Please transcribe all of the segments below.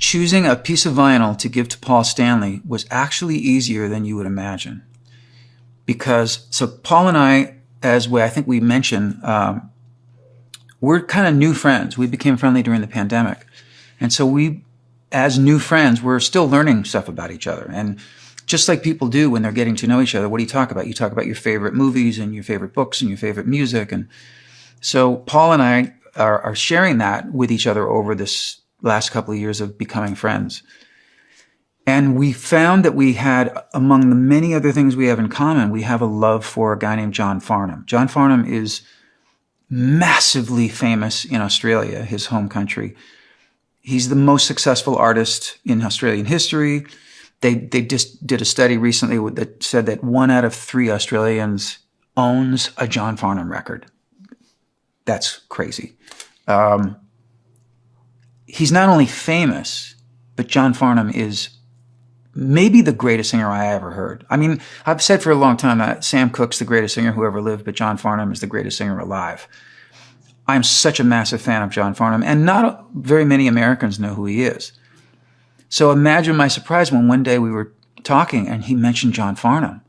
choosing a piece of vinyl to give to Paul Stanley was actually easier than you would imagine. Because, so Paul and I, I think we mentioned, we're kind of new friends. We became friendly during the pandemic. And so we, as new friends, we're still learning stuff about each other. And just like people do when they're getting to know each other, what do you talk about? You talk about your favorite movies and your favorite books and your favorite music. And so Paul and I are sharing that with each other over this last couple of years of becoming friends. And we found that we had, among the many other things we have in common, we have a love for a guy named John Farnham. John Farnham is massively famous in Australia, his home country. He's the most successful artist in Australian history. They just did a study recently that said that 1 out of 3 Australians owns a John Farnham record. That's crazy. He's not only famous, but John Farnham is maybe the greatest singer I ever heard. I mean, I've said for a long time that Sam Cooke's the greatest singer who ever lived, but John Farnham is the greatest singer alive. I'm such a massive fan of John Farnham, and not very many Americans know who he is. So imagine my surprise when one day we were talking and he mentioned John Farnham.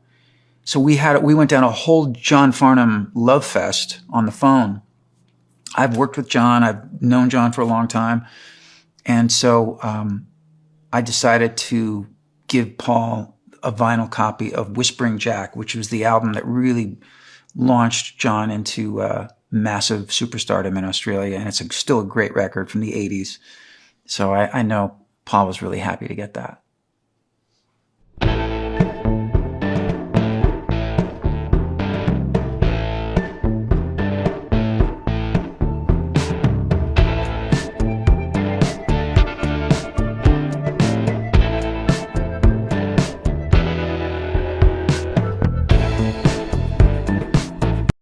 So we went down a whole John Farnham love fest on the phone. I've worked with John. I've known John for a long time. And so I decided to give Paul a vinyl copy of Whispering Jack, which was the album that really launched John into massive superstardom in Australia. And it's still a great record from the 80s. So I know Paul was really happy to get that.